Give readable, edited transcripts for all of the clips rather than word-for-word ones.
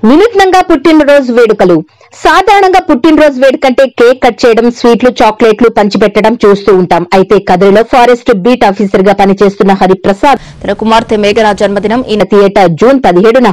వినూత్నంగా పుట్టినరోజు వేడుకలు. సాధారణంగా పుట్టినరోజు వేడుకంటే కేక్ కట్ చేయడం, స్వీట్లు, చాక్లెట్లు పంచిపెట్టడం చూస్తూ ఉంటాం. అయితే కదిరిలో ఫారెస్ట్ బీట్ ఆఫీసర్ గా పనిచేస్తున్న హరిప్రసాద్ తన కుమార్తె మేఘన జన్మదినం ఈ థియేట జూన్ 17న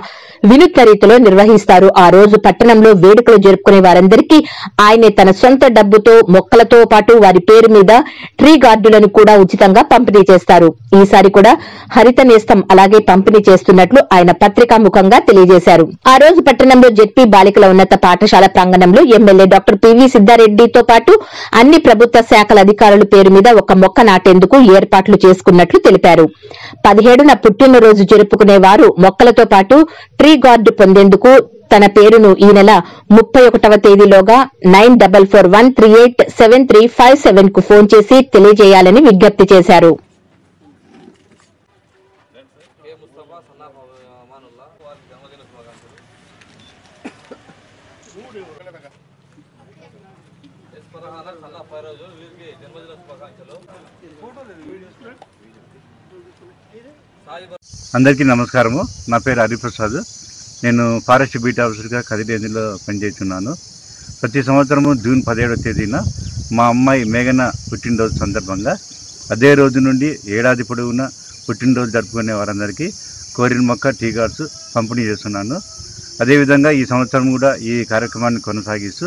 వినూత్న రీతిలో నిర్వహిస్తారు. ఆ రోజు పట్టణంలో వేడుకలు జరుపుకునే వారందరికీ ఆయనే తన సొంత డబ్బుతో మొక్కలతో పాటు వారి పేరు మీద ట్రీ గార్డులను కూడా ఉచితంగా పంపిణీ చేస్తారు. ఈసారి కూడా హరిత నేస్తం అలాగే పంపిణీ చేస్తున్నట్లు ఆయన పత్రికాముఖంగా తెలియజేశారు. ఆ రోజు పట్టణంలో జెడ్పీ బాలికల ఉన్నత పాఠశాల ప్రాంగణంలో ఎమ్మెల్యే డాక్టర్ పివి సిద్దారెడ్డితో పాటు అన్ని ప్రభుత్వ శాఖల అధికారుల పేరు మీద ఒక మొక్క నాటేందుకు ఏర్పాట్లు చేసుకున్నట్లు తెలిపారు. 17న పుట్టినరోజు జరుపుకునే వారు మొక్కలతో పాటు ట్రీ గార్డు పొందేందుకు తన పేరును ఈ నెల 31వ తేదీలోగా 9441387357 కు ఫోన్ చేసి తెలియజేయాలని విజ్ఞప్తి చేశారు. అందరికీ నమస్కారము. నా పేరు హరిప్రసాద్. నేను ఫారెస్ట్ బీట్ ఆఫీసర్గా కదిరేందులో పనిచేస్తున్నాను. ప్రతి సంవత్సరము జూన్ 17వ తేదీన మా అమ్మాయి మేఘన పుట్టినరోజు సందర్భంగా అదే రోజు నుండి ఏడాది పొడవునా పుట్టినరోజు జరుపుకునే వారందరికీ కోరిన మొక్క టీ గార్డ్స్ పంపిణీ చేస్తున్నాను. అదేవిధంగా ఈ సంవత్సరం కూడా ఈ కార్యక్రమాన్ని కొనసాగిస్తూ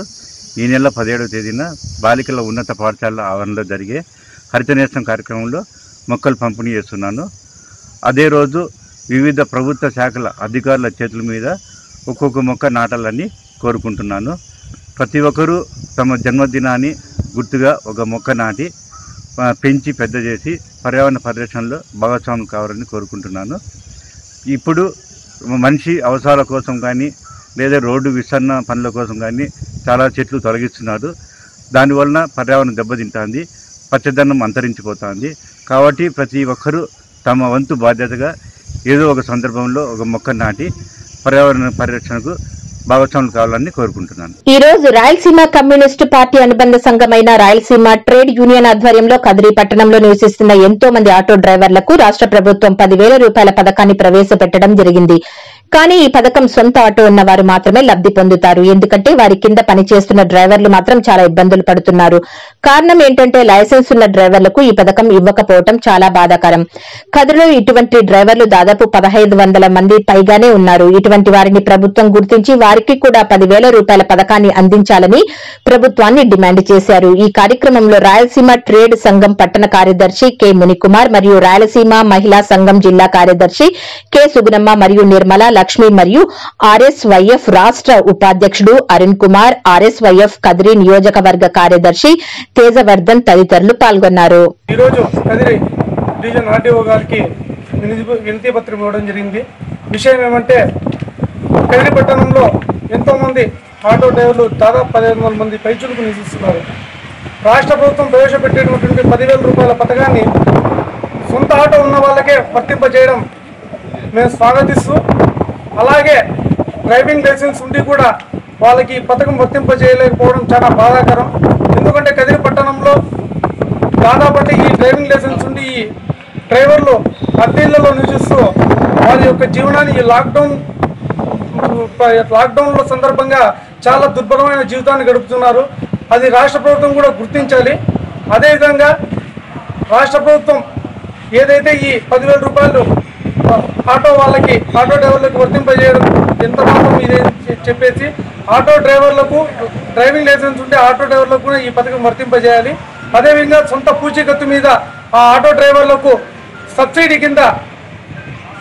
ఈ నెల 17వ తేదీన బాలికల ఉన్నత పాఠశాల ఆవరణలో జరిగే హరిత నేస్తం కార్యక్రమంలో మొక్కలు పంపిణీ చేస్తున్నాను. అదే రోజు వివిధ ప్రభుత్వ శాఖల అధికారుల చేతుల మీద ఒక్కొక్క మొక్క నాటాలని కోరుకుంటున్నాను. ప్రతి ఒక్కరూ తమ జన్మదినాన్ని గుర్తుగా ఒక మొక్క నాటి పెంచి పెద్ద చేసి పర్యావరణ పరిరక్షణలో భాగస్వాములు కావాలని కోరుకుంటున్నాను. ఇప్పుడు మనిషి అవసరాల కోసం కానీ లేదా రోడ్డు విస్తరణ పనుల కోసం కానీ చాలా చెట్లు తొలగిస్తున్నారు. దానివలన పర్యావరణం దెబ్బతింటుంది, పచ్చదనం అంతరించిపోతుంది. కాబట్టి ప్రతి ఒక్కరూ తమ వంతు బాధ్యతగా ఏదో ఒక సందర్భంలో ఒక మొక్క నాటి పర్యావరణ పరిరక్షణకు భాగస్వాములు కావాలని కోరుకుంటున్నాను. ఈ రోజు రాయలసీమ కమ్యూనిస్టు పార్టీ అనుబంధ సంఘమైన రాయలసీమ ట్రేడ్ యూనియన్ ఆధ్వర్యంలో కదిరి పట్టణంలో నివసిస్తున్న ఎంతో మంది ఆటో డ్రైవర్లకు రాష్ట్ర ప్రభుత్వం 10,000 రూపాయల పథకాన్ని ప్రవేశపెట్టడం జరిగింది. కానీ ఈ పథకం సొంత ఆటో ఉన్న వారు మాత్రమే లబ్ది పొందుతారు. ఎందుకంటే వారి కింద పనిచేస్తున్న డ్రైవర్లు మాత్రం చాలా ఇబ్బందులు పడుతున్నారు. కారణం ఏంటంటే లైసెన్స్ ఉన్న డ్రైవర్లకు ఈ పథకం ఇవ్వకపోవడం చాలా బాధాకరం. కదిరిలో ఇటువంటి డ్రైవర్లు దాదాపు 1,500 మంది పైగానే ఉన్నారు. ఇటువంటి వారిని ప్రభుత్వం గుర్తించి వారికి కూడా 10,000 రూపాయల పథకాన్ని అందించాలని ప్రభుత్వాన్ని డిమాండ్ చేశారు. ఈ కార్యక్రమంలో రాయలసీమ ట్రేడ్ సంఘం పట్టణ కార్యదర్శి కె మునికుమార్ మరియు రాయలసీమ మహిళా సంఘం జిల్లా కార్యదర్శి కె సుగుణమ్మ మరియు నిర్మల లక్ష్మి మరియు ఆర్ఎస్వైఎఫ్ రాష్ట్ర ఉపాధ్యక్షుడు అరుణ్ కుమార్, ఆర్ఎస్వైఎఫ్ కదిరి నియోజకవర్గ కార్యదర్శి తేజవర్ధన్ తదితరులు పాల్గొన్నారు. ఈరోజు కదిరి డివిజన్ ఆర్డీఓ గారికి వినతి పత్రం ఇవ్వడం జరిగింది. విషయం ఏమంటే కదిరి పట్టణంలో ఎంతో మంది ఆటో డ్రైవర్లు దాదాపు 1,500 మంది పైచులకు నివసిస్తున్నారు. రాష్ట్ర ప్రభుత్వం ప్రవేశపెట్టేటువంటి 10,000 రూపాయల పథకాన్ని సొంత ఆటో ఉన్న వాళ్ళకే వర్తింపజేయడం మేము స్వాగతిస్తూ, అలాగే డ్రైవింగ్ లైసెన్స్ ఉండి కూడా వాళ్ళకి పథకం వర్తింపజేయలేకపోవడం చాలా బాధాకరం. ఎందుకంటే కదిరి పట్టణంలో దాదాపు ఈ డ్రైవింగ్ లైసెన్స్ ఉండి ఈ డ్రైవర్లు అద్దెళ్లలో నివసిస్తూ వారి యొక్క జీవనాన్ని ఈ లాక్డౌన్ల సందర్భంగా చాలా దుర్భరమైన జీవితాన్ని గడుపుతున్నారు. అది రాష్ట్ర ప్రభుత్వం కూడా గుర్తించాలి. అదేవిధంగా రాష్ట్ర ప్రభుత్వం ఏదైతే ఈ 10,000 రూపాయలు ఆటో డ్రైవర్లకు వర్తింపజేయడం ఎంత మాత్రం ఇదే చెప్పేసి ఆటో డ్రైవర్లకు డ్రైవింగ్ లైసెన్స్ ఉంటే ఆటో డ్రైవర్లకు కూడా ఈ పథకం వర్తింపజేయాలి. అదేవిధంగా సొంత పూచీకత్తు మీద ఆ ఆటో డ్రైవర్లకు సబ్సిడీ కింద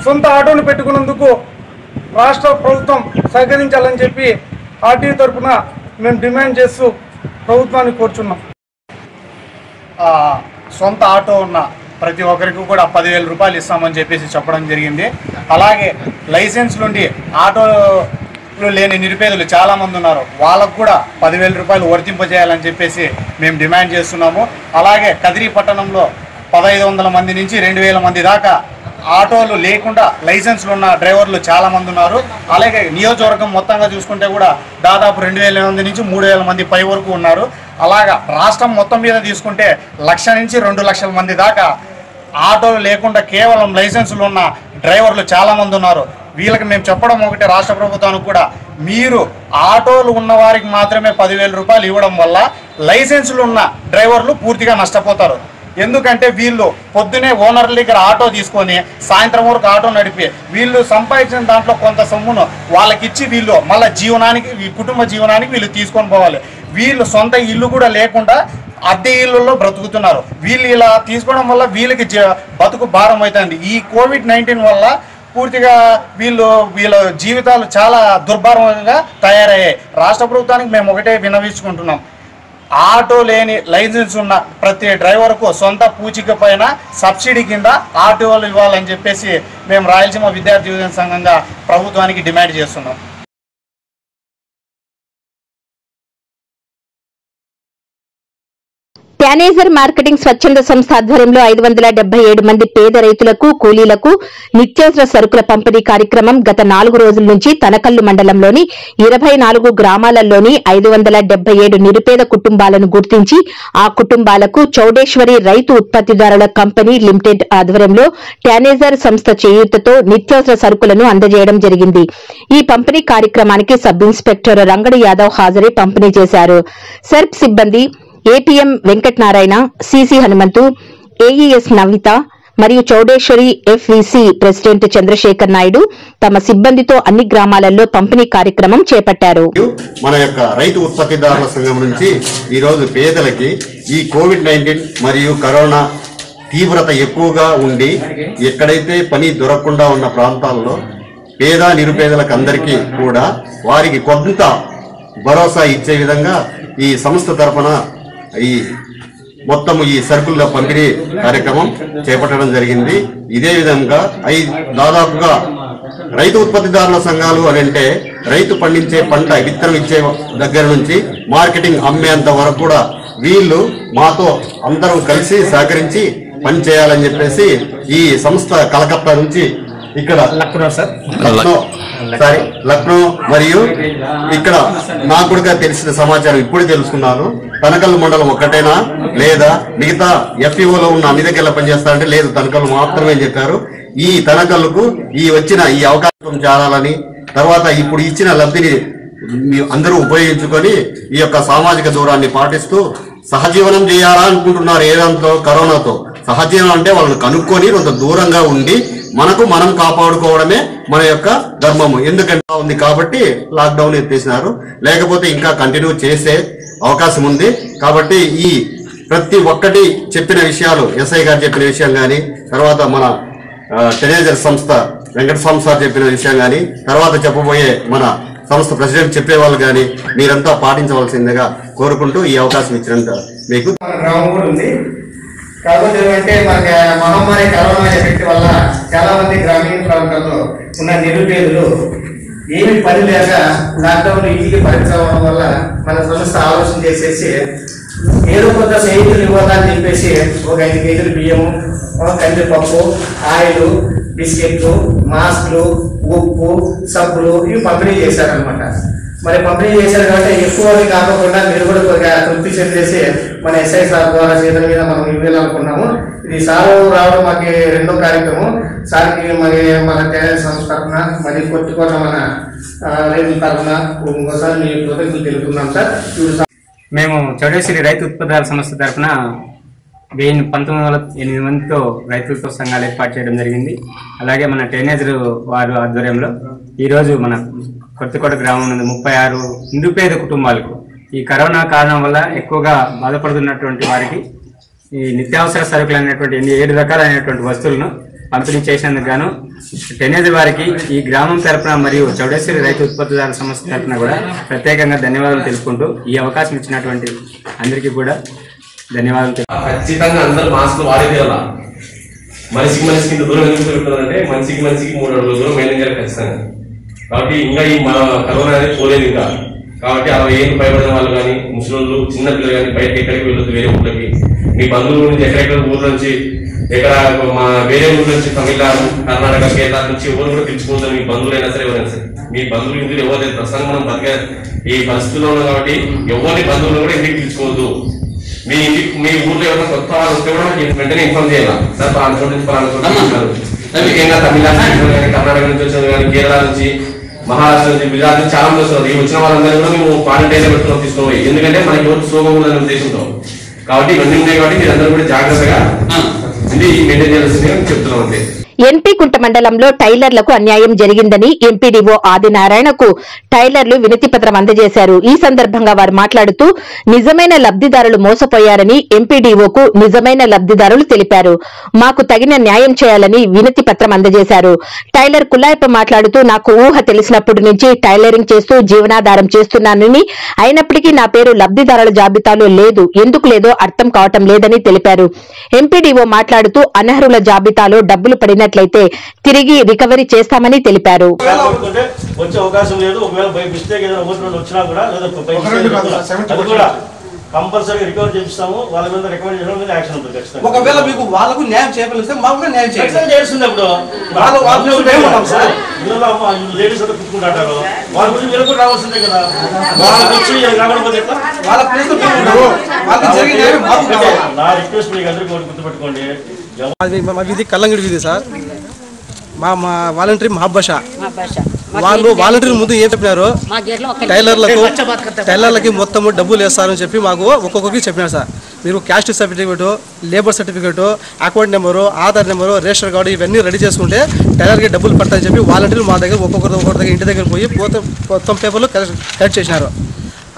సొంత ఆటోను పెట్టుకున్నందుకు రాష్ట్ర ప్రభుత్వం సహకరించాలని చెప్పి ఆర్టీఓ తరఫున మేము డిమాండ్ చేస్తూ ప్రభుత్వాన్ని కోరుచున్నాం. సొంత ఆటో ఉన్న ప్రతి ఒక్కరికి కూడా 10,000 రూపాయలు ఇస్తామని చెప్పేసి చెప్పడం జరిగింది. అలాగే లైసెన్స్ నుండి ఆటోలు లేని నిరుపేదలు చాలామంది ఉన్నారు. వాళ్ళకు కూడా 10,000 రూపాయలు వర్తింపజేయాలని చెప్పేసి మేము డిమాండ్ చేస్తున్నాము. అలాగే కదిరి పట్టణంలో 1,500 మంది నుంచి 2,000 మంది దాకా ఆటోలు లేకుండా లైసెన్స్లు ఉన్న డ్రైవర్లు చాలామంది ఉన్నారు. అలాగే నియోజకవర్గం మొత్తంగా చూసుకుంటే కూడా దాదాపు 2,000 మంది నుంచి 3,000 మంది పై వరకు ఉన్నారు. అలాగా రాష్ట్రం మొత్తం మీద తీసుకుంటే 1,00,000 నుంచి 2,00,000 మంది దాకా ఆటోలు లేకుండా కేవలం లైసెన్సులు ఉన్న డ్రైవర్లు చాలామంది ఉన్నారు. వీళ్ళకి మేము చెప్పడం ఒకటి, రాష్ట్ర ప్రభుత్వానికి కూడా మీరు ఆటోలు ఉన్న వారికి మాత్రమే 10,000 రూపాయలు ఇవ్వడం వల్ల లైసెన్సులు ఉన్న డ్రైవర్లు పూర్తిగా నష్టపోతారు. ఎందుకంటే వీళ్ళు పొద్దునే ఓనర్ల దగ్గర ఆటో తీసుకొని సాయంత్రం వరకు ఆటో నడిపి వీళ్ళు సంపాదించిన దాంట్లో కొంత సొమ్మును వాళ్ళకిచ్చి వీళ్ళు మళ్ళీ జీవనానికి కుటుంబ జీవనానికి వీళ్ళు తీసుకొని పోవాలి. వీళ్ళు సొంత ఇల్లు కూడా లేకుండా అద్దె ఇళ్ళల్లో బ్రతుకుతున్నారు. వీళ్ళు ఇలా తీసుకోవడం వల్ల వీళ్ళకి బతుకు భారం అవుతుంది. ఈ కోవిడ్-19 వల్ల పూర్తిగా వీళ్ళ జీవితాలు చాలా దుర్భరంగా తయారయ్యాయి. రాష్ట్ర ప్రభుత్వానికి మేము ఒకటే విన్నవించుకుంటున్నాం, ఆటో లేని లైసెన్స్ ఉన్న ప్రతి డ్రైవర్కు సొంత పూచిక పైన సబ్సిడీ కింద ఆటోలు ఇవ్వాలని చెప్పేసి మేము రాయలసీమ విద్యార్థి యువజన సంఘంగా ప్రభుత్వానికి డిమాండ్ చేస్తున్నాం. ట్యానేజర్ మార్కెటింగ్ స్వచ్ఛంద సంస్థ ఆధ్వర్యంలో 577 మంది పేద రైతులకు కూలీలకు నిత్యావసర సరుకుల పంపిణీ కార్యక్రమం గత 4 రోజుల నుంచి తనకల్లు మండలంలోని 24 గ్రామాలలోని 577 నిరుపేద కుటుంబాలను గుర్తించి ఆ కుటుంబాలకు చౌడేశ్వరి రైతు ఉత్పత్తిదారుల కంపెనీ లిమిటెడ్ ఆధ్వర్యంలో ట్యానేజర్ సంస్థ చేయూతతో నిత్యావసర సరుకులను అందజేయడం జరిగింది. ఈ పంపిణీ కార్యక్రమానికి సబ్ ఇన్స్పెక్టర్ రంగడి యాదవ్ హాజరై పంపిణీ చేశారు. సెర్ప్ సిబ్బంది APM Venkatanarayana, CC Hanumanthu, AES Navitha మరియు చౌడేశ్వరి ఎఫ్విసి ప్రెసిడెంట్ చంద్రశేఖర్ నాయుడు తమ సిబ్బందితో అన్ని గ్రామాలలో పంపిణీ కార్యక్రమం చేపట్టారు. మన యొక్క రైతు ఉత్పత్తిదారుల సంఘం నుంచి ఈ రోజు పేదలకి ఈ కోవిడ్-19 మరియు కరోనా తీవ్రత ఎక్కువగా ఉండి ఎక్కడైతే పని దొరకకుండా ఉన్న ప్రాంతాల్లో పేద నిరుపేదలకు అందరికీ కూడా వారికి కొంత భరోసా ఇచ్చే విధంగా ఈ సంస్థ తరఫున ఈ మొత్తం ఈ సరుకుల పంపిణీ కార్యక్రమం చేపట్టడం జరిగింది. ఇదే విధంగా దాదాపుగా రైతు ఉత్పత్తిదారుల సంఘాలు అని అంటే రైతు పండించే పంట విత్తనం ఇచ్చే దగ్గర నుంచి మార్కెటింగ్ అమ్మేంత వరకు కూడా వీళ్ళు మాతో అందరం కలిసి సహకరించి పని చేయాలని చెప్పేసి ఈ సంస్థ కలకత్తా నుంచి ఇక్కడ లక్నో మరియు ఇక్కడ నాకు కూడా తెలిసిన సమాచారం ఇప్పుడు తెలుసుకున్నాను. తనకల్లు మండలం ఒక్కటేనా లేదా మిగతా ఎఫ్ఈఓలో ఉన్న అన్ని దగ్గర పనిచేస్తారంటే లేదు, తనకల్లు మాత్రమే చెప్పారు. ఈ తనకల్లుకు వచ్చిన ఈ అవకాశం చాలాలని, తర్వాత ఇప్పుడు ఇచ్చిన లబ్ధిని అందరూ ఉపయోగించుకొని ఈ యొక్క సామాజిక దూరాన్ని పాటిస్తూ సహజీవనం చేయాలనుకుంటున్నారు. ఏదంతో కరోనాతో సహజీవనం అంటే వాళ్ళని కనుక్కొని కొంత దూరంగా ఉండి మనం కాపాడుకోవడమే మన యొక్క ధర్మము. ఎందుకంటే ఉంది కాబట్టి లాక్డౌన్ ఎత్తేసినారు, లేకపోతే ఇంకా కంటిన్యూ చేసే అవకాశం ఉంది. కాబట్టి ఈ ప్రతి ఒక్కటి చెప్పిన విషయాలు ఎస్ఐ గారు చెప్పిన విషయం కానీ, తర్వాత మన టెనేజర్ సంస్థ వెంకటస్వామి సార్ చెప్పిన విషయం కానీ, తర్వాత చెప్పబోయే మన సంస్థ ప్రెసిడెంట్ చెప్పేవాళ్ళు కానీ మీరంతా పాటించవలసిందిగా కోరుకుంటూ ఈ అవకాశం ఇచ్చినంత మీకు. గ్రామం కూడా ఉంది. కాకపోతే ఏమంటే మనకి మహమ్మారి కరోనా ఎఫెక్ట్ వల్ల చాలా మంది గ్రామీణ ప్రాంతాల్లో ఉన్న నిరుపేదలు ఏమి పని లేక లాక్డౌన్ ఇంటికి పరిచయం వల్ల మన సంస్థ ఆలోచన చేసేసి ఏదో కొంత స్నేహితులు ఇవ్వాలని చెప్పేసి ఒక 5 కేజీలు బియ్యము, కందిపప్పు, ఆయిల్, బిస్కెట్లు, మాస్కులు, ఉప్పు, సబ్బులు ఇవి పంపిణీ చేశారనమాట. మరి పంపిణీ చేశారు కాబట్టి ఎక్కువ కాకుండా మీరు కూడా కొద్దిగా తృప్తి చెందేసి మన ఎస్ఐ సార్ ద్వారా చేతుల మీద మనం ఇవ్వాలనుకున్నాము. ఇది సార్ రావడం మాకు 2వ కార్యక్రమం. సార్కి మరి మన టెనేజర్ సంస్థ తరఫున మరి కొట్టుకోట మన రైతుల తరఫున ఇంకోసారి మీ కృతజ్ఞతలు తెలుపుతున్నాం సార్. మేము చౌడేశ్వరి రైతు ఉత్పత్తిదారుల సంస్థ తరఫున 1908 మందితో రైతులతో సంఘాలు ఏర్పాటు చేయడం జరిగింది. అలాగే మన టెనేజర్ వారు ఆధ్వర్యంలో ఈరోజు మన కొత్తకోట గ్రామం నుండి 36 నిరుపేద కుటుంబాలకు ఈ కరోనా కారణం వల్ల ఎక్కువగా బాధపడుతున్నటువంటి వారికి ఈ నిత్యావసర సరుకులు అనేటువంటి 7 రకాలైనటువంటి వస్తువులను పంపిణీ చేసేందుకు గాను టెనేజర్ వారికి ఈ గ్రామం తరఫున మరియు చౌడేశ్వరి రైతు ఉత్పత్తిదారుల సంస్థ తరఫున కూడా ప్రత్యేకంగా ధన్యవాదాలు తెలుపుకుంటూ ఈ అవకాశం ఇచ్చినటువంటి అందరికీ కూడా ధన్యవాదాలు. ఖచ్చితంగా అందరూ మాస్క్ వాడే తీరాల. మనిషికి ఇంత దూరం ఎందుకు పెరుగుతుందంటే మనిషికి 3 అడుగుల దూరం మెయింటైన్ చేయాలి ఖచ్చితంగా. కాబట్టి ఇంకా ఈ మన కరోనా అనేది పోలేదు ఇంకా. కాబట్టి 60 ఏళ్ళు పైబడిన వాళ్ళు కానీ, ముసలి చిన్న పిల్లలు కానీ బయటకి ఎక్కడికి వెళ్ళొద్దు. వేరే ఊళ్ళకి మీ బంధువుల నుంచి ఎక్కడెక్కడ ఊరు నుంచి వేరే ఊరు నుంచి తమిళనాడు, కర్ణాటక, కేరళ నుంచి ఎవరు కూడా పిలుచుకోవద్దు. మీ బంధువులైనా సరే ఎవరైనా సరే మీ బంధువులు ఇంటికి ఎవరు ప్రస్తుతం మనం బతికే ఈ పరిస్థితుల్లో ఉన్నాం కాబట్టి ఎవరి బంధువులు కూడా ఇంటికి పిలుచుకోవద్దు. మీ ఊర్లో ఎవరైనా కొత్త వాళ్ళు వస్తే కూడా వెంటనే ఇన్ఫార్మ్ చేయాలి. సార్ పాలనకోట నుంచి ముఖ్యంగా తమిళనాడు నుంచి కానీ, కర్ణాటక నుంచి వచ్చారు కానీ, కేరళ నుంచి మహారాష్ట్ర నుంచి గుజరాత్ నుంచి చాలా మంది వస్తున్నారు. ఈ వచ్చిన వాళ్ళందరూ కూడా మేము క్వారంటైన్ పెట్టుకున్నాం తీసుకోవాలి, ఎందుకంటే మనకి ఎవరికి సోకకూడదనే ఉద్దేశంతో. కాబట్టి ఇవన్నీ ఉన్నాయి కాబట్టి మీరు అందరూ కూడా జాగ్రత్తగా ఇది మెయింటైన్ చేయాల్సిందిగా చెప్తున్నాం అంతే. ఎన్పీకుంట మండలంలో టైలర్లకు అన్యాయం జరిగిందని ఎంపీడీఓ ఆదినారాయణకు టైలర్లు వినతి పత్రం అందజేశారు. ఈ సందర్భంగా వారు మాట్లాడుతూ నిజమైన లబ్దిదారులు మోసపోయారని ఎంపీడీఓకు నిజమైన లబ్దిదారులు తెలిపారు. మాకు తగిన న్యాయం చేయాలని వినతి పత్రం అందజేశారు. టైలర్ కుల్లాయప్ప మాట్లాడుతూ నాకు ఊహ తెలిసినప్పటి నుంచి టైలరింగ్ చేస్తూ జీవనాధారం చేస్తున్నానని, అయినప్పటికీ నా పేరు లబ్దిదారుల జాబితాలో లేదు, ఎందుకు లేదో అర్థం కావటం లేదని తెలిపారు. ఎంపీడీఓ మాట్లాడుతూ అనర్హుల జాబితాలో డబ్బులు పడిన తిరిగి రికవరీ చేస్తామని తెలిపారు. వచ్చే అవకాశం లేదు. ఒకవేళ బై మిస్టేక్ ఏదైనా ఓటు వచ్చినా కూడా లేదా కంపల్సరీ రికవర్ చేపిస్తాము. వాళ్ళ మీద రికవరీ చేయడం మీద యాక్షన్ ఉంటుంది ఖచ్చితంగా. ఒకవేళ మీకు వాళ్ళకు న్యాయం చేయగలిగితే మాకు కూడా న్యాయం చేస్తుంది. అప్పుడు లేడీస్ అంతా కుట్టుకుంటారు, వాళ్ళ గురించి మీరు కూడా రావాల్సిందే కదా. వాళ్ళకి వచ్చి రాకపోతే నా రిక్వెస్ట్ మీకు అందరికీ గుర్తుపెట్టుకోండి. మా వీధి కల్లంగిడి వీధి సార్. మా వాలంటీర్ మహాబాషా వాళ్ళు వాలంటీర్ ముందు ఏం చెప్పినారు, టైలర్లకి మొత్తం డబ్బులు వేస్తారని చెప్పి మాకు ఒక్కొక్కరికి చెప్పినారు సార్. మీరు caste certificate, labour certificate, account number, Aadhaar number, ration card ఇవన్నీ రెడీ చేసుకుంటే టైలర్కి డబ్బులు పడతాయని చెప్పి వాలంటీర్ మా దగ్గర ఒక్కొక్కరి దగ్గర ఇంటి దగ్గర పోయి మొత్తం పేపర్లు కలెక్ట్ చేసినారు.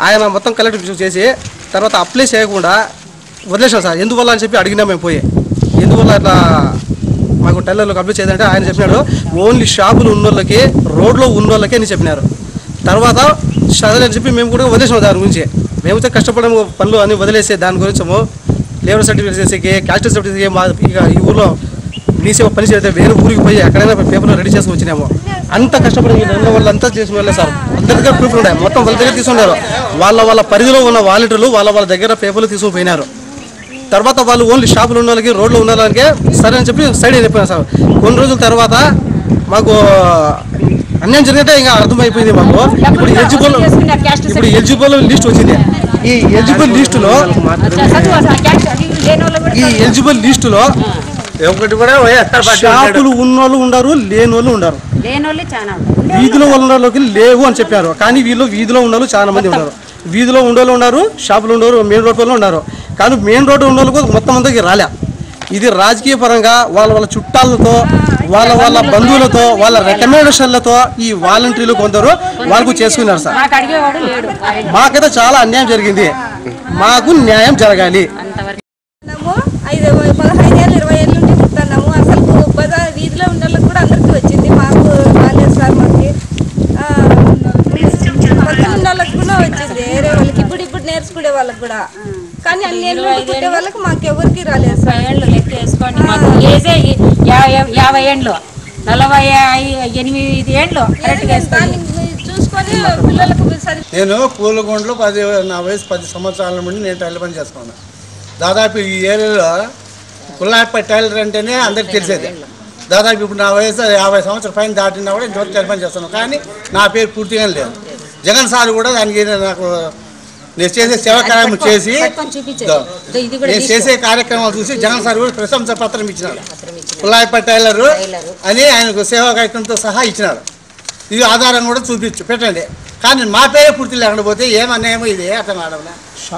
ఆయన మొత్తం కలెక్ట్ చేసి తర్వాత అప్లై చేయకుండా వదిలేసాం సార్. ఎందువల్ల అని చెప్పి అడిగినా మేము పోయి, ఎందువల్ల అట్లా మాకు టైలర్లకు అప్లై చేయాలంటే ఆయన చెప్పినాడు ఓన్లీ షాపులు ఉన్నోళ్ళకి, రోడ్లో ఉన్నోళ్ళకి అని చెప్పినారు. తర్వాత సరే అని చెప్పి మేము కూడా వదిలేసాము. దాని గురించి మేమైతే కష్టపడము పనులు అని వదిలేసే దాని గురించము లేబర్ సర్టిఫికేట్ చేసేకి, క్యాస్ట్ సర్టిఫికేట్ ఇక ఈ ఊర్లో మీసే పని చేస్తే వేరే ఊరికి పోయి ఎక్కడైనా పేపర్లు రెడీ చేసుకుని వచ్చినాము. అంత కష్టపడి వాళ్ళంతా చేసిన వాళ్ళే సార్. అందరి దగ్గర ప్రూఫ్లు ఉన్నాయి, మొత్తం వాళ్ళ దగ్గర తీసుకున్నారు. వాళ్ళ పరిధిలో ఉన్న వాలంటీర్లు వాళ్ళ దగ్గర పేపర్లు తీసుకుపోయినారు. తర్వాత వాళ్ళు ఓన్లీ షాపులు ఉన్న వాళ్ళకి, రోడ్లో ఉన్న వాళ్ళకి సరే అని చెప్పి సైడ్ అయిపోయినారు సార్. కొన్ని రోజుల తర్వాత మాకు అన్యాయం జరిగితే ఇంకా అర్థమైపోయింది మాకు. ఇప్పుడు ఎలిజిబుల్ లిస్ట్ వచ్చింది. ఈ ఎలిజిబుల్ లిస్టులో షాపులు ఉన్నోళ్ళు ఉండరు, లేని వాళ్ళు ఉండరు. వీధిలో ఉన్న వాళ్ళకి లేవు అని చెప్పారు. కానీ వీళ్ళు వీధిలో ఉన్న వాళ్ళు చాలా మంది ఉన్నారు. వీధిలో ఉండేవాళ్ళు ఉన్నారు, షాపులు ఉండరు, మెయిన్ రోడ్ వాళ్ళు ఉన్నారు. కానీ మెయిన్ రోడ్డు ఉన్న వాళ్ళకు మొత్తం అందరికి రాలే. ఇది రాజకీయ పరంగా వాళ్ళ చుట్టాలతో, వాళ్ళ బంధువులతో, వాళ్ళ రికమెండేషన్లతో ఈ వాలంటీర్లు కొందరు వాళ్ళకు చేసుకున్నారు సార్. మాకైతే చాలా అన్యాయం జరిగింది. మాకు న్యాయం జరగాలి. 15 ఏళ్ళు 20 ఏళ్ళ నుండి కుడుతున్నాము. అసలు వీధిలో ఉన్న వాళ్ళకి కూడా అందరికీ వచ్చింది, మాకు రాలేదు సార్. మాకు ఉన్న వాళ్ళకి కూడా వచ్చింది, వేరే వాళ్ళకి ఇప్పుడు నేర్చుకునే వాళ్ళకి కూడా. కానీ అన్ని కుట్టే వాళ్ళకి మాకు ఎవరికి రాలేదు సార్. లెక్క వేసుకోండి. మాకు ఏజే 50 ఏండ్లు, 48 ఏండ్లు చూసుకొని పిల్లలకు. నేను పూలగొండలో నా వయసు 10 సంవత్సరాల నుండి నేను టైలర్ పని చేసుకున్నాను. దాదాపు ఈ ఏరియాలో కుల్లాయప్ప టైలర్ అంటేనే అందరికి తెలిసేది. దాదాపు ఇప్పుడు నా వయసు 50 సంవత్సరాల పైన దాటినా కూడా ఇంతవరకు టైలర్ పని చేస్తున్నాను. కానీ నా పేరు పూర్తిగా లేదు. జగన్ సార్ కూడా దానికి నాకు నేను చేసే సేవా కార్యక్రమం చేసి నేను చేసే కార్యక్రమాలు చూసి జగన్ సార్ కూడా ప్రశంస పత్రం ఇచ్చినాడు. కుల్లాయప్ప టైలర్ అని ఆయనకు సేవా కార్యక్రమంతో సహా ఇచ్చినాడు. ఇది ఆధారం కూడా పెట్టండి. కానీ మా పేరే పూర్తి లేకుండా పోతే ఏమన్నాయేమో ఇది అర్థం కావడం.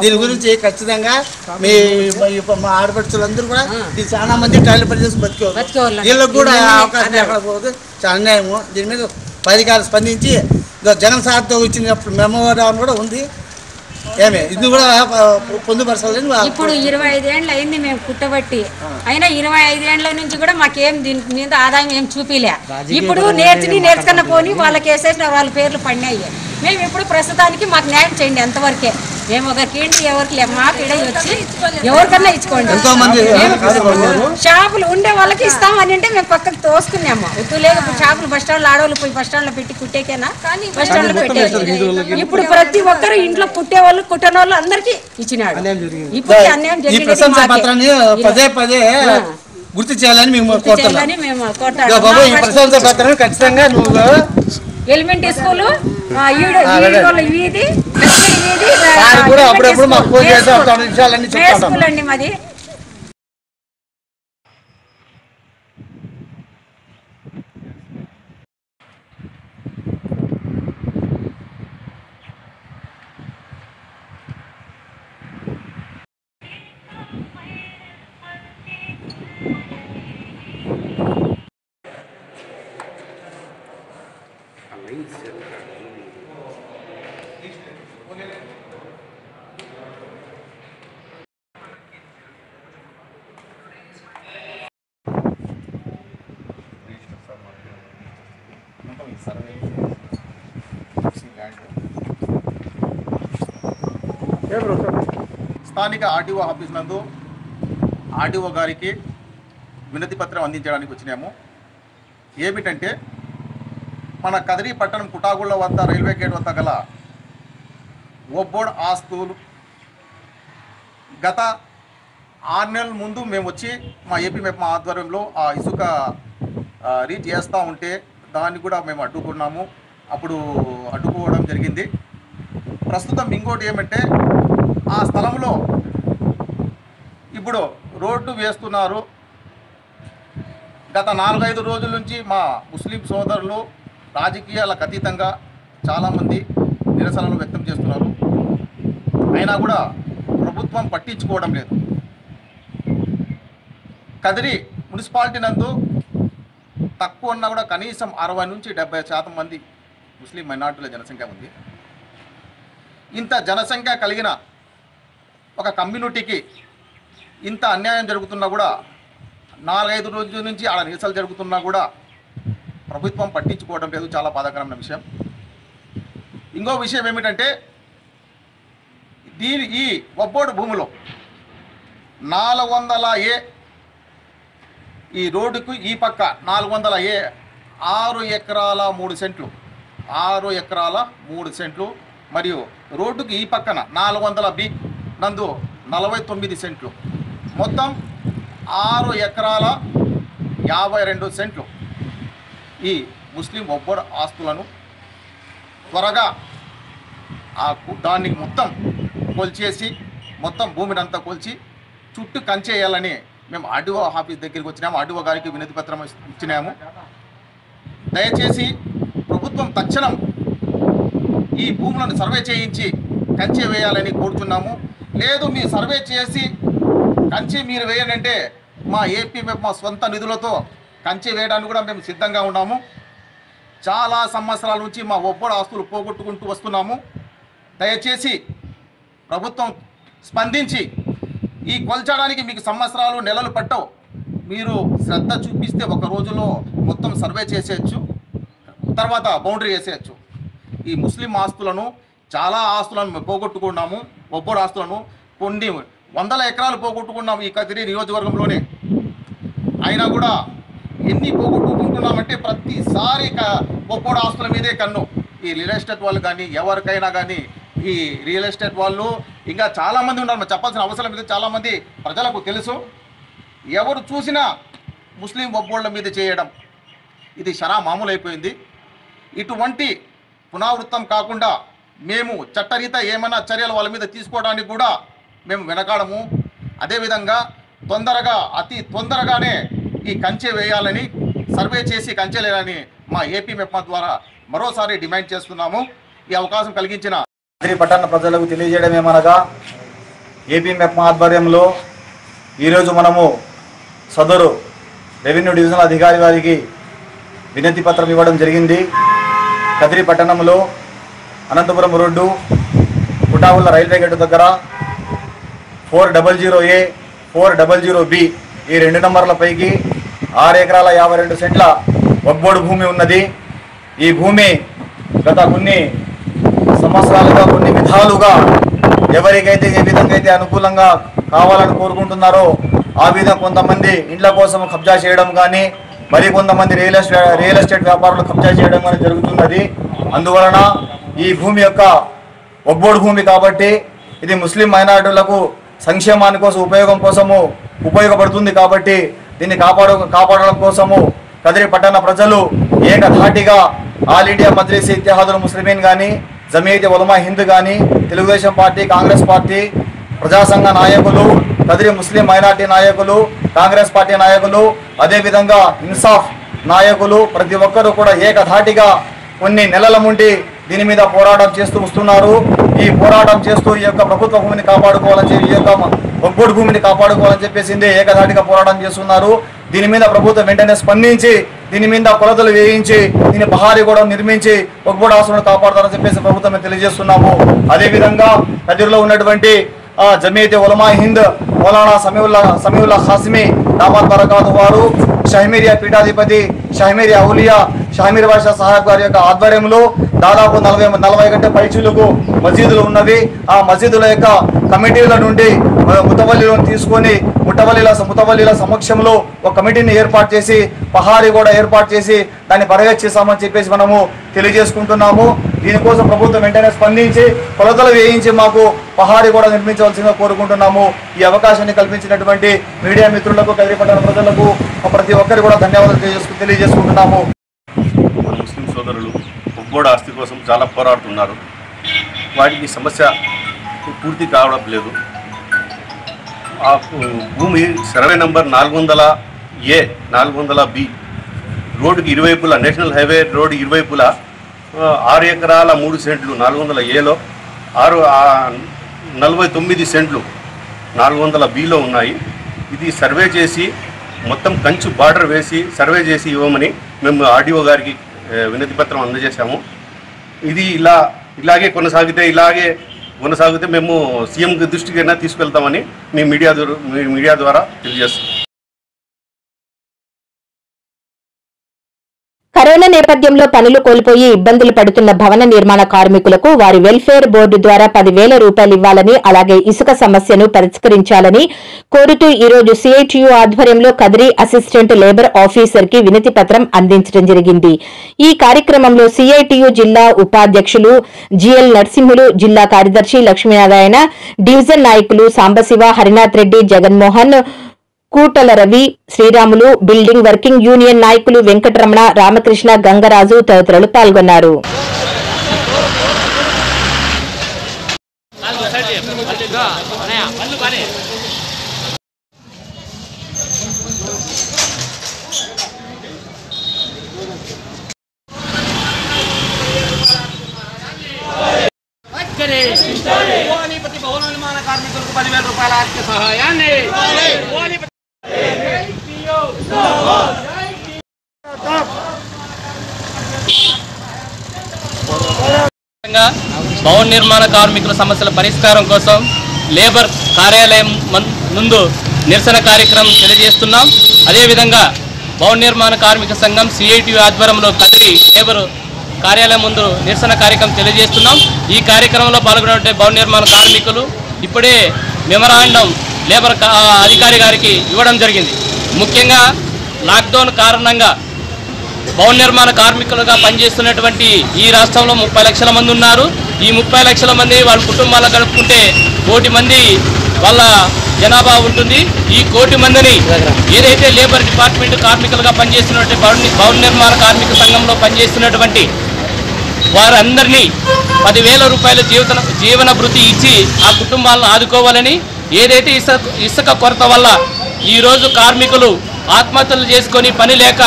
దీని గురించి ఖచ్చితంగా మా ఆడపడుచులందరూ కూడా చాలా మంది టైలర్ పని చేసి బతికేవాళ్ళు. వీళ్ళకి కూడా అవకాశం లేకుండా పోతే చాలా అన్యాయము. దీని మీద అధికారులు స్పందించి జగన్ సార్తో ఇచ్చిన మెమోరాం కూడా ఉంది. ఏమే ఇది కూడా పొందుపరచాలని. ఇప్పుడు 25 ఏండ్లు అయింది మేము కుట్టబట్టి. అయినా 25 ఏండ్ల నుంచి కూడా మాకేం దీని మీద ఆదాయం ఏం చూపిలే. ఇప్పుడు నేర్చుకున్న పోని వాళ్ళకి వేసేసిన వాళ్ళ పేర్లు పడినాయి. మేము ఇప్పుడు ప్రస్తుతానికి మాకు న్యాయం చేయండి అంతవరకే. మేము ఒకరికి ఏంటి ఎవరికి లేము, మాకు ఇడ వచ్చి ఎవరికన్నా ఇచ్చుకోండి. షాపులు ఉండే వాళ్ళకి ఇస్తామని అంటే మేము పక్కకు తోసుకున్నాము. లేదు ఇప్పుడు షాపులు బస్ స్టాండ్ ఆడవాళ్ళు పోయి బస్ స్టాండ్ లో పెట్టి కుట్టేకేనా, బస్ స్టాండ్ లో పెట్టేది. ఇప్పుడు ప్రతి ఒక్కరు ఇంట్లో కుట్టేవాళ్ళు కుట్టని వాళ్ళు అందరికి ఇచ్చినాడు. ఇప్పుడు అన్యాయం జరిగింది. పదే పదే గుర్తు చేయాలని మేము ఖచ్చితంగా ఎలిమెంటరీ స్కూల్ వీధి స్కూల్ అండి మాది. స్థానిక ఆర్టీఓ ఆఫీస్ నందు ఆర్టీఓ గారికి వినతి పత్రం అందించడానికి వచ్చినాము. ఏమిటంటే మన కదిరి పట్టణం కుటాగుళ్ళ వద్ద రైల్వే గేట్ వద్ద గల ఒబ్బోడ్ ఆస్తులు గత 6 నెలల ముందు మేము వచ్చి మా ఏపీ మెప్మా ఆధ్వర్యంలో ఆ ఇసుక రీచ్ చేస్తూ ఉంటే దాన్ని కూడా మేము అడ్డుకున్నాము. అప్పుడు అడ్డుకోవడం జరిగింది. ప్రస్తుతం ఇంకోటి ఏమంటే ఆ స్థలంలో ఇప్పుడు రోడ్డు వేస్తున్నారు. గత 4-5 రోజుల నుంచి మా ముస్లిం సోదరులు రాజకీయాలకు అతీతంగా చాలామంది నిరసనలు వ్యక్తం చేస్తున్నారు. అయినా కూడా ప్రభుత్వం పట్టించుకోవడం లేదు. కదిరి మున్సిపాలిటీ నందు తక్కువ ఉన్నా కూడా కనీసం 60 నుంచి 70% మంది ముస్లిం మైనార్టీల జనసంఖ్య ఉంది. ఇంత జనసంఖ్య కలిగిన ఒక కమ్యూనిటీకి ఇంత అన్యాయం జరుగుతున్నా కూడా 4-5 రోజుల నుంచి ఆడ నిరసనలు జరుగుతున్నా కూడా ప్రభుత్వం పట్టించుకోవడం లేదు. చాలా బాధాకరమైన విషయం. ఇంకో విషయం ఏమిటంటే ఈ ఒబ్బోడు భూమిలో 400A ఈ రోడ్డుకు ఈ పక్క 400A 6 ఎకరాల 3 సెంట్లు 6 ఎకరాల 3 సెంట్లు మరియు రోడ్డుకు ఈ పక్కన 400B నందు 49 సెంట్లు మొత్తం 6 ఎకరాల 52 సెంట్లు ఈ ముస్లిం ఒబ్బోడు ఆస్తులను త్వరగా దాన్ని మొత్తం కొల్చేసి మొత్తం భూమిని అంతా కొల్చి చుట్టూ కంచేయాలని మేము ఆర్డీఓ ఆఫీస్ దగ్గరికి వచ్చినాము. ఆర్డీఓ గారికి వినతి పత్రం ఇచ్చినాము. దయచేసి ప్రభుత్వం తక్షణం ఈ భూములను సర్వే చేయించి కంచె వేయాలని కోరుతున్నాము. లేదు మీ సర్వే చేసి కంచె మీరు వేయాలంటే మా ఏపీ మా సొంత నిధులతో కంచె వేయడానికి కూడా మేము సిద్ధంగా ఉన్నాము. చాలా సంవత్సరాల నుంచి మా ఒబ్బోడు ఆస్తులు పోగొట్టుకుంటూ వస్తున్నాము. దయచేసి ప్రభుత్వం స్పందించి ఈ కొల్చడానికి మీకు సంవత్సరాలు నెలలు పట్టవు. మీరు శ్రద్ధ చూపిస్తే ఒక రోజులో మొత్తం సర్వే చేసేయచ్చు, తర్వాత బౌండరీ వేసేయచ్చు. ఈ ముస్లిం ఆస్తులను చాలా ఆస్తులను పోగొట్టుకున్నాము. ఒబ్బోడు ఆస్తులను కొన్ని 100 ఎకరాలు పోగొట్టుకున్నాము ఈ కదిరి నియోజకవర్గంలోనే. అయినా కూడా ఎన్ని పోగొట్టుకుంటున్నామంటే ప్రతిసారి ఒబ్బోడు ఆస్తుల మీదే కన్ను. ఈ రియల్ ఎస్టేట్ వాళ్ళు కానీ ఎవరికైనా కానీ ఈ రియల్ ఎస్టేట్ వాళ్ళు ఇంకా చాలామంది ఉన్నారు. చెప్పాల్సిన అవసరం లేదు. చాలామంది ప్రజలకు తెలుసు. ఎవరు చూసినా ముస్లిం ఒబ్బోళ్ళ మీద చేయడం ఇది షరా మామూలు అయిపోయింది. ఇటువంటి పునరావృతం కాకుండా మేము చట్టరీత ఏమైనా చర్యలు వాళ్ళ మీద తీసుకోవడానికి కూడా మేము వెనకాడము. అదేవిధంగా అతి తొందరగానే ఈ కంచె వేయాలని, సర్వే చేసి కంచె వేయాలని మా ఏపీ మెప్మా ద్వారా మరోసారి డిమాండ్ చేస్తున్నాము. ఈ అవకాశం కలిగించిన కదిరి పట్టణ ప్రజలకు తెలియజేయడం ఏమనగా ఏపీ మెప్మా ఆధ్వర్యంలో ఈరోజు మనము సదరు రెవెన్యూ డివిజనల్ అధికారి వారికి వినతి పత్రం ఇవ్వడం జరిగింది. కదిరి పట్టణంలో అనంతపురం రోడ్డు కుటాగుళ్ళ రైల్వే గేటు దగ్గర 400A 400B ఈ 2 నంబర్ల పైకి 6 ఎకరాల 52 సెంట్ల ఒబ్బోడు భూమి ఉన్నది. ఈ భూమి గత కొన్ని సంవత్సరాలుగా కొన్ని విధాలుగా ఎవరికైతే ఏ విధంగా అయితే అనుకూలంగా కావాలని కోరుకుంటున్నారో ఆ విధంగా కొంతమంది ఇండ్ల కోసం కబ్జా చేయడం కానీ మరి కొంతమంది రియల్ ఎస్టేట్ వ్యాపారులు కబ్జా చేయడం కానీ జరుగుతున్నది. అందువలన ఈ భూమి యొక్క ఒబ్బోడు భూమి కాబట్టి ఇది ముస్లిం మైనారిటీలకు సంక్షేమాని కోసం ఉపయోగపడుతుంది కాబట్టి దీన్ని కాపాడడం కోసము కదిరి పట్టణ ప్రజలు ఏకధాటిగా ఆల్ ఇండియా మజ్లిస్ ఇత్తెహాదుల్ ముస్లిమీన్ కానీ, జమీయత్ ఉలమా హింద్ కానీ, తెలుగుదేశం పార్టీ, కాంగ్రెస్ పార్టీ, ప్రజాసంఘ నాయకులు, కదిరి ముస్లిం మైనార్టీ నాయకులు, కాంగ్రెస్ పార్టీ నాయకులు, అదేవిధంగా ఇన్సాఫ్ నాయకులు ప్రతి ఒక్కరూ కూడా ఏకధాటిగా కొన్ని నెలల నుండి దీని మీద పోరాటం చేస్తూ వస్తున్నారు. ఈ పోరాటం చేస్తూ ఈ యొక్క ప్రభుత్వ భూమిని కాపాడుకోవాలని చెప్పి ఈ యొక్క ఒగ్గోడు భూమిని కాపాడుకోవాలని చెప్పేసి ఏకధాటిగా పోరాటం చేస్తున్నారు. దీని మీద ప్రభుత్వం వెంటనే స్పందించి దీని మీద కొలతలు వేయించి దీని పహారీ కూడా నిర్మించి ఒగ్గోడు ఆశ్రమం కాపాడుతారని చెప్పేసి ప్రభుత్వం తెలియజేస్తున్నాము. అదేవిధంగా కదిరిలో ఉన్నటువంటి జమీయతే ఉలమా హింద్ మౌలానా సమీవుల్లా ఖాసిమి దామాద్ బరకాతు వారు షహమీరియా పీఠాధిపతి షహమీరియా ఔలియా షహమీర్ బాషా సాహెబ్ గారి యొక్క ఆధ్వర్యంలో దాదాపు 40 గంట పైచులకు మసీదులు ఉన్నవి. ఆ మసీదుల యొక్క కమిటీల నుండి ముతవల్లిలను తీసుకొని ముతవల్లిల సమక్షంలో ఒక కమిటీని ఏర్పాటు చేసి పహారీ కూడా ఏర్పాటు చేసి దాన్ని పర్యవేక్షిస్తామని చెప్పేసి మనము తెలియజేసుకుంటున్నాము. దీనికోసం ప్రభుత్వం వెంటనే స్పందించి కొలతలు వేయించి మాకు పహారీ కూడా నిర్మించవలసిందిగా కోరుకుంటున్నాము. ఈ అవకాశాన్ని కల్పించినటువంటి మీడియా మిత్రులకు కదిరి పట్టణ ప్రజలకు ప్రతి ఒక్కరికి కూడా ధన్యవాదాలు తెలియజేసుకుంటున్నాము. ముస్లిం సోదరులు ఒగ్గోడు ఆస్తి కోసం చాలా పోరాడుతున్నారు. వాటికి సమస్య పూర్తి కావడం లేదు. ఆ భూమి సర్వే నంబర్ 400A 400B రోడ్డుకి ఇరువైపులా నేషనల్ హైవే రోడ్డు ఇరువైపులా 6 ఎకరాల 3 సెంట్లు 400Aలో 49 సెంట్లు 400Bలో ఉన్నాయి. ఇది సర్వే చేసి మొత్తం కంచు బార్డర్ వేసి సర్వే చేసి ఇవ్వమని మేము ఆర్డీఓ గారికి వినతి పత్రం అందజేశాము. ఇది ఇలాగే కొనసాగితే మేము సీఎం దృష్టికైనా తీసుకెళ్తామని మీ మీడియా ద్వారా తెలియజేస్తాం. కరోనా నేపథ్యంలో పనులు కోల్పోయి ఇబ్బందులు పడుతున్న భవన నిర్మాణ కార్మికులకు వారి వెల్ఫేర్ బోర్డు ద్వారా 10,000 రూపాయలు ఇవ్వాలని అలాగే ఇసుక సమస్యను పరిష్కరించాలని కోరుతూ ఈ రోజు సిఐటియు ఆధ్వర్యంలో కదిరి అసిస్టెంట్ లేబర్ ఆఫీసర్ కి వినతి పత్రం అందించడం జరిగింది. ఈ కార్యక్రమంలో సిఐటియు జిల్లా ఉపాధ్యక్షులు జిఎల్ నరసింహులు, జిల్లా కార్యదర్శి లక్ష్మీనారాయణ, డివిజన్ నాయకులు Sambasiva, Harinath Reddy, Jaganmohan, Kutala Ravi, Sriramulu, building working union నాయకులు వెంకటరమణ, రామకృష్ణ, గంగరాజు తదితరులు పాల్గొన్నారు. భవన నిర్మాణ కార్మికులకు 10,000 రూపాయల ఆర్థిక సహాయాన్ని భవన నిర్మాణ కార్మికుల సమస్యల పరిష్కారం కోసం లేబర్ కార్యాలయం ముందు నిరసన కార్యక్రమం తెలియజేస్తున్నాం. అదేవిధంగా భవన నిర్మాణ కార్మిక సంఘం సిఐటియు ఆధ్వర్యంలో కదిరి లేబర్ కార్యాలయం ముందు నిరసన కార్యక్రమం తెలియజేస్తున్నాం. ఈ కార్యక్రమంలో పాల్గొనే భవన నిర్మాణ కార్మికులు ఇప్పుడే మెమరాండం లేబర్ అధికారి గారికి ఇవ్వడం జరిగింది. ముఖ్యంగా లాక్డౌన్ కారణంగా భవన నిర్మాణ కార్మికులుగా పనిచేస్తున్నటువంటి ఈ రాష్ట్రంలో 30 లక్షల మంది ఉన్నారు. ఈ 30 లక్షల మంది వాళ్ళ కుటుంబాలు కలుపుకుంటే 1 కోటి మంది వాళ్ళ జనాభా ఉంటుంది. ఈ 1 కోటి మందిని ఏదైతే లేబర్ డిపార్ట్మెంట్ కార్మికులుగా పనిచేస్తున్నటువంటి భవన నిర్మాణ కార్మిక సంఘంలో పనిచేస్తున్నటువంటి వారందరినీ 10,000 రూపాయల జీవన భృతి ఇచ్చి ఆ కుటుంబాలను ఆదుకోవాలని, ఏదైతే ఇసుక కొరత వల్ల ఈరోజు కార్మికులు ఆత్మహత్యలు చేసుకొని పని లేక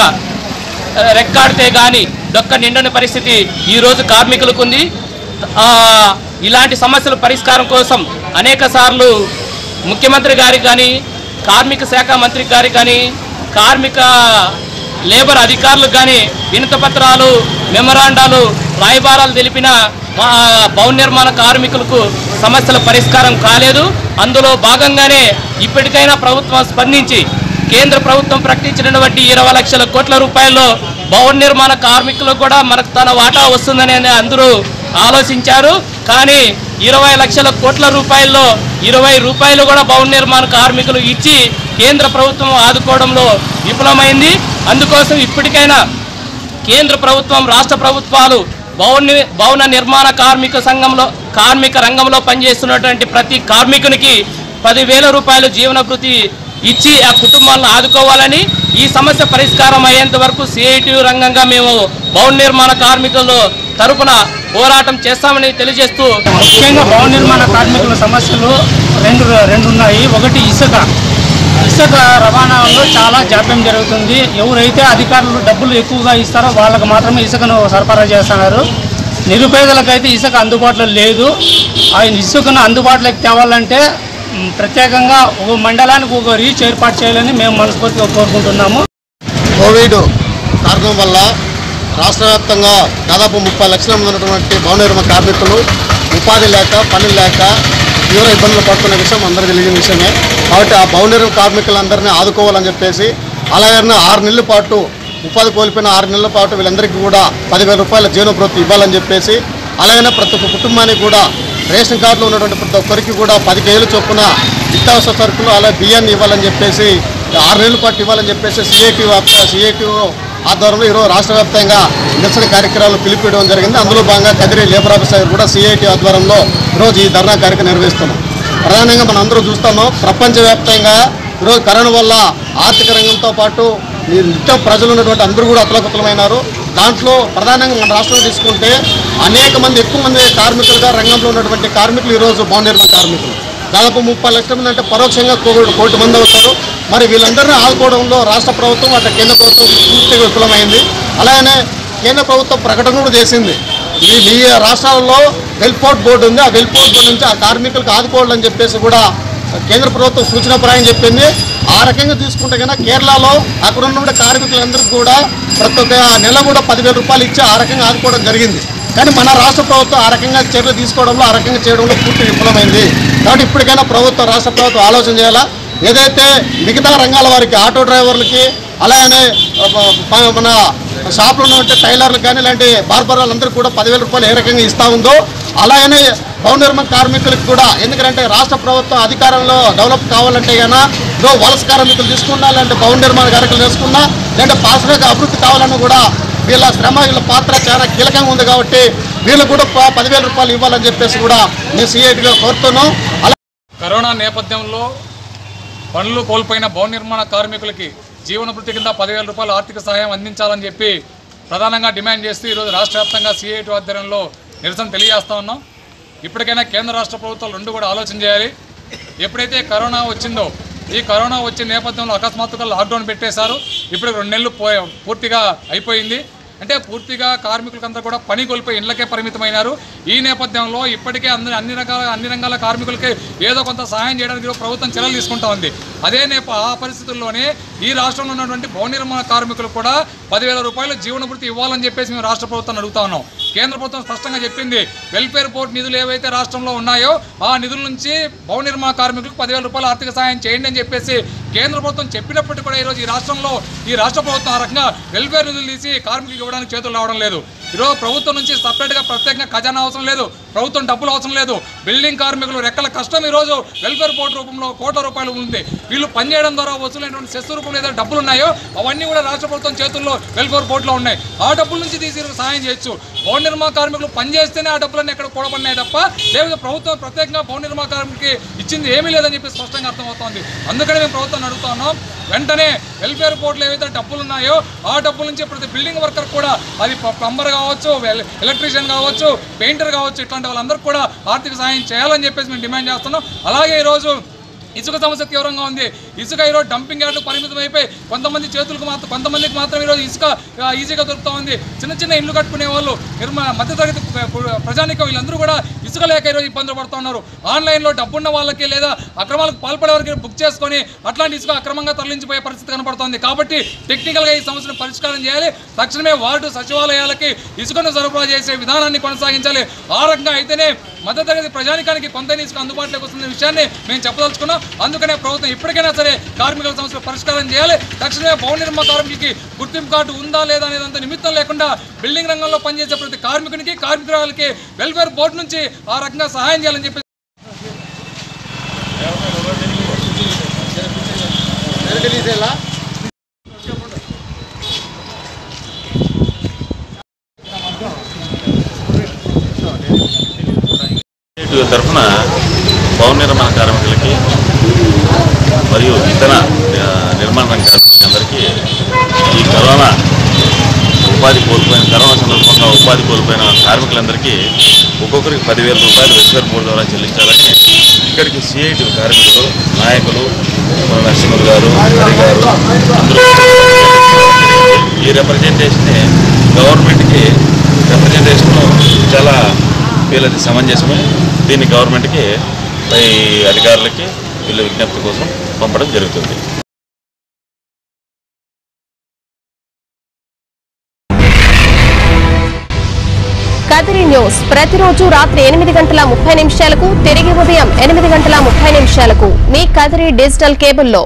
రెక్కాడితే కానీ డొక్క నిండని పరిస్థితి ఈరోజు కార్మికులకు ఉంది. ఇలాంటి సమస్యల పరిష్కారం కోసం అనేక సార్లు ముఖ్యమంత్రి గారికి కానీ, కార్మిక శాఖ మంత్రి గారికి కానీ, కార్మిక లేబర్ అధికారులకు కానీ వినతి పత్రాలు, మెమరాండాలు, రాయబారాలు తెలిపిన భవన నిర్మాణ కార్మికులకు సమస్యల పరిష్కారం కాలేదు. అందులో భాగంగానే ఇప్పటికైనా ప్రభుత్వం స్పందించి కేంద్ర ప్రభుత్వం ప్రకటించినటువంటి 20 లక్షల కోట్ల రూపాయల్లో భవన నిర్మాణ కార్మికులకు కూడా మనకు తన వాటా వస్తుందని అందరూ ఆలోచించారు. కానీ 20 లక్షల కోట్ల రూపాయల్లో 20 రూపాయలు కూడా భవన నిర్మాణ కార్మికులు ఇచ్చి కేంద్ర ప్రభుత్వం ఆదుకోవడంలో విఫలమైంది. అందుకోసం ఇప్పటికైనా కేంద్ర ప్రభుత్వం, రాష్ట్ర ప్రభుత్వాలు భవన నిర్మాణ కార్మిక రంగంలో పనిచేస్తున్నటువంటి ప్రతి కార్మికునికి 10,000 రూపాయలు జీవన భృతి ఇచ్చి ఆ కుటుంబాలను ఆదుకోవాలని, ఈ సమస్య పరిష్కారం అయ్యేంత వరకు సిఐటియు రంగంగా మేము భవన నిర్మాణ కార్మికుల తరపున పోరాటం చేస్తామని తెలియజేస్తూ, ముఖ్యంగా భవన నిర్మాణ కార్మికుల సమస్యలు రెండు ఉన్నాయి. ఒకటి ఇసుక రవాణాలో చాలా జాప్యం జరుగుతుంది. ఎవరైతే అధికారులు డబ్బులు ఎక్కువగా ఇస్తారో వాళ్ళకు మాత్రమే ఇసుకను సరఫరా చేస్తున్నారు. నిరుపేదలకైతే ఇసుక అందుబాటులో లేదు. ఆ ఇసుకను అందుబాటులోకి తేవాలంటే ప్రత్యేకంగా ఒక మండలానికి ఒక రీచ్ ఏర్పాటు చేయాలని మేము మనస్ఫూర్తిగా కోరుకుంటున్నాము. కోవిడ్ కారణం వల్ల రాష్ట్ర వ్యాప్తంగా దాదాపు 30 లక్షల మంది ఉన్నటువంటి భవన నిర్మాణ కార్మికులు ఉపాధి లేక పనులు లేక తీవ్ర ఇబ్బందులు పడుతున్న విషయం అందరికీ తెలియని విషయమే. కాబట్టి ఆ భవన నిర్మాణ కార్మికులందరినీ ఆదుకోవాలని చెప్పేసి అలాగే 6 నెలల పాటు ఉపాధి కోల్పోయిన 6 నెలల పాటు వీళ్ళందరికీ కూడా 10,000 రూపాయల జీవనభృతి ఇవ్వాలని చెప్పేసి అలాగే ప్రతి ఒక్క కుటుంబానికి కూడా రేషన్ కార్డులో ఉన్నటువంటి ప్రతి ఒక్కరికి కూడా 10 కేజీల చొప్పున నిత్యావసర సరుకులు అలాగే బియ్యాన్ని ఇవ్వాలని చెప్పేసి 6 నెలల పాటు ఇవ్వాలని చెప్పేసి సిఐటి ఆధ్వర్యంలో ఈరోజు రాష్ట్ర వ్యాప్తంగా నిరసన కార్యక్రమాలు పిలిపివ్వడం జరిగింది. అందులో భాగంగా కదిరి లేబర్ ఆఫీసర్ కూడా సిఐటి ఆధ్వర్యంలో ఈరోజు ఈ ధర్నా కార్యక్రమం నిర్వహిస్తున్నాం. ప్రధానంగా మనం అందరూ చూస్తాము, ప్రపంచవ్యాప్తంగా ఈరోజు కరోనా వల్ల ఆర్థిక రంగంతో పాటు నిత్యం ప్రజలు ఉన్నటువంటి అందరూ కూడా అతలకుతలమైనారు. దాంట్లో ప్రధానంగా మన రాష్ట్రంలో తీసుకుంటే ఎక్కువ మంది కార్మికులుగా రంగంలో ఉన్నటువంటి కార్మికులు ఈరోజు భవన నిర్మాణ కార్మికులు దాదాపు 30 లక్షల మంది అంటే పరోక్షంగా 1 కోటి మంది అవుతారు. మరి వీళ్ళందరినీ ఆదుకోవడంలో రాష్ట్ర ప్రభుత్వం అటు కేంద్ర ప్రభుత్వం పూర్తిగా విఫలమైంది. అలాగనే కేంద్ర ప్రభుత్వం ప్రకటన కూడా చేసింది, ఈ రాష్ట్రాల్లో వెల్ఫేర్ బోర్డు ఉంది, ఆ వెల్ఫేర్ బోర్డు నుంచి ఆ కార్మికులకు ఆదుకోవాలని చెప్పేసి కూడా కేంద్ర ప్రభుత్వం సూచనాప్రాయం చెప్పింది. ఆ రకంగా తీసుకుంటే కన్నా కేరళలో అక్కడ ఉన్న కార్మికులందరికీ కూడా ప్రతి ఒక్క నెల కూడా 10,000 రూపాయలు ఇచ్చి ఆ రకంగా ఆదుకోవడం జరిగింది. కానీ మన రాష్ట్ర ప్రభుత్వం ఆ రకంగా చర్యలు తీసుకోవడంలో ఆ రకంగా చేయడంలో పూర్తి విఫలమైంది. కాబట్టి ఇప్పటికైనా రాష్ట్ర ప్రభుత్వం ఆలోచన చేయాలా. ఏదైతే మిగతా రంగాల వారికి ఆటో డ్రైవర్లకి అలాగనే మన షాపులో ఉన్నటువంటి టైలర్లకు కానీ ఇలాంటి బార్బర్లందరికీ కూడా 10,000 రూపాయలు ఏ రకంగా ఇస్తూ ఉందో అలాగనే భవన నిర్మాణ కార్మికులకు కూడా, ఎందుకంటే రాష్ట్ర ప్రభుత్వం అధికారంలో డెవలప్ కావాలంటే కన్నా వలస కార్మికులు తీసుకున్నా లేదంటే భవన నిర్మాణ కార్మికులు తీసుకున్నా లేదంటే పారిశ్రామిక అభివృద్ధి కావాలన్నా కూడా వీళ్ళ శ్రమ వీళ్ళ పాత్ర చాలా కీలకంగా ఉంది. కాబట్టి వీళ్ళు కూడా 10,000 రూపాయలు ఇవ్వాలని చెప్పేసి కూడా మేము సిఐటిగా కోరుతున్నాం. కరోనా నేపథ్యంలో పనులు కోల్పోయిన భవన నిర్మాణ కార్మికులకి జీవనభృతి కింద 10,000 రూపాయల ఆర్థిక సహాయం అందించాలని చెప్పి ప్రధానంగా డిమాండ్ చేస్తూ ఈరోజు రాష్ట్ర వ్యాప్తంగా సిఐటి ఆధ్వర్యంలో నిరసన తెలియజేస్తూ ఉన్నాం. ఇప్పటికైనా కేంద్ర రాష్ట్ర ప్రభుత్వాలు రెండు కూడా ఆలోచన చేయాలి. ఎప్పుడైతే కరోనా వచ్చిందో ఈ కరోనా వచ్చిన నేపథ్యంలో అకస్మాత్తుగా లాక్డౌన్ పెట్టేశారు. ఇప్పుడు 2 నెలలు పూర్తిగా అయిపోయింది. అంటే పూర్తిగా కార్మికులకంతా కూడా పని కోల్పోయి ఇళ్లకే పరిమితమైనారు. ఈ నేపథ్యంలో ఇప్పటికే అన్ని రంగాల కార్మికులకి ఏదో కొంత సహాయం చేయడానికి ప్రభుత్వం చర్యలు తీసుకుంటా ఉంది. ఆ పరిస్థితుల్లోనే ఈ రాష్ట్రంలో ఉన్నటువంటి భవన నిర్మాణ కార్మికులు కూడా 10,000 రూపాయలు జీవనభృతి ఇవ్వాలని చెప్పేసి మేము రాష్ట్ర ప్రభుత్వాన్ని అడుగుతా ఉన్నాం. కేంద్ర ప్రభుత్వం స్పష్టంగా చెప్పింది, వెల్ఫేర్ బోర్డు నిధులు ఏవైతే రాష్ట్రంలో ఉన్నాయో ఆ నిధుల నుంచి భవన నిర్మాణ కార్మికులకు 10,000 రూపాయల ఆర్థిక సహాయం చేయండి అని చెప్పేసి కేంద్ర ప్రభుత్వం చెప్పినప్పటికీ కూడా ఈరోజు ఈ రాష్ట్ర ప్రభుత్వం ఆ రకంగా వెల్ఫేర్ నిధులు తీసి కార్మికులకు ఇవ్వడానికి చేతులు రావడం లేదు. ఈరోజు ప్రభుత్వం నుంచి సపరేట్గా ప్రత్యేకంగా ఖజానా అవసరం లేదు, ప్రభుత్వం డబ్బులు అవసరం లేదు. బిల్డింగ్ కార్మికులు రెక్కల కష్టం ఈరోజు వెల్ఫేర్ బోర్డు రూపంలో కోట్ల రూపాయలు ఉంది. వీళ్ళు పనిచేయడం ద్వారా వసూలైనటువంటి సెస్ రూపంలో ఏదైతే డబ్బులు ఉన్నాయో అవన్నీ కూడా రాష్ట్ర ప్రభుత్వం చేతుల్లో వెల్ఫేర్ బోర్డులో ఉన్నాయి. ఆ డబ్బుల నుంచి తీసి సహాయం చేయొచ్చు. భవన నిర్మాణ కార్మికులు పనిచేస్తేనే ఆ డబ్బులన్నీ ఎక్కడ కూడబడినాయి తప్ప లేకపోతే ప్రభుత్వం ప్రత్యేకంగా భవన నిర్మాణ కార్మికులకి ఇచ్చింది ఏమీ లేదని చెప్పి స్పష్టంగా అర్థమవుతోంది. అందుకని మేము ప్రభుత్వాన్ని అడుగుతా ఉన్నాం, వెంటనే వెల్ఫేర్ బోర్డులో ఏవైతే డబ్బులు ఉన్నాయో ఆ డబ్బుల నుంచి ప్రతి బిల్డింగ్ వర్కర్ కూడా, అది ప్లంబర్ కావచ్చు, ఎలక్ట్రీషియన్ కావచ్చు, పెయింటర్ కావచ్చు, ఇట్లాంటి వాళ్ళందరికీ కూడా ఆర్థిక సహాయం చేయాలని చెప్పేసి మేము డిమాండ్ చేస్తున్నాం. అలాగే ఈరోజు ఇసుక సమస్య తీవ్రంగా ఉంది. ఇసుక ఈరోజు డంపింగ్ యార్డులు పరిమితం అయిపోయి కొంతమందికి మాత్రం ఈరోజు ఇసుక ఈజీగా దొరుకుతూ ఉంది. చిన్న ఇల్లు కట్టుకునే వాళ్ళు, మధ్యతరగతి ప్రజానికం వీళ్ళందరూ కూడా ఇసుక లేక ఈరోజు ఇబ్బందులు పడుతూ ఉన్నారు. ఆన్లైన్లో డబ్బున్న వాళ్ళకి లేదా అక్రమాలకు పాల్పడే వారికి బుక్ చేసుకొని అట్లాంటి ఇసుక అక్రమంగా తరలించిపోయే పరిస్థితి కనబడుతోంది. కాబట్టి టెక్నికల్గా ఈ సమస్యను పరిష్కారం చేయాలి. తక్షణమే వార్డు సచివాలయాలకి ఇసుకను సరఫరా చేసే విధానాన్ని కొనసాగించాలి. ఆ రకంగా అయితేనే మధ్యతరగతి ప్రజానికానికి కొంత ఇసుక అందుబాటులోకి వస్తున్న విషయాన్ని మేము చెప్పదలుచుకున్నాం. అందుకనే ప్రభుత్వం ఇప్పటికైనా సరే కార్మికుల సమస్యలు పరిష్కారం చేయాలి. తక్షణమే భవన నిర్మాణ కార్మికుడికి గుర్తింపు కార్డు ఉందా లేదా అనేదంత నిమిత్తం లేకుండా బిల్డింగ్ రంగంలో పనిచేసే ప్రతి కార్మికునికి, కార్మికురాలకి వెల్ఫేర్ బోర్డు నుంచి ఆ రకంగా సహాయం చేయాలని చెప్పి తరఫున భవన నిర్మాణ కార్మికులకి మరియు ఇతర నిర్మాణ రంగ కార్మికులందరికీ ఈ కరోనా సందర్భంగా ఉపాధి కోల్పోయిన కార్మికులందరికీ ఒక్కొక్కరికి 10,000 రూపాయలు వెల్ఫేర్ బోర్డు ద్వారా చెల్లించాలని ఇక్కడికి సిఐటి కార్మికులు, నాయకులు, నరసింహులు గారు, హరి గారు అందరూ ఈ రిప్రజెంటేషన్ని గవర్నమెంట్కి రిప్రజెంటేషన్ చాలా వీళ్ళది సమంజసమే. దీన్ని గవర్నమెంట్కి పై అధికారులకి వీళ్ళ విజ్ఞప్తి కోసం పంపడం జరుగుతుంది. కదిరి న్యూస్ ప్రతిరోజు రాత్రి 8:30 తిరిగి ఉదయం 8 గంటల 30 మీ కదిరి డిజిటల్ కేబుల్లో.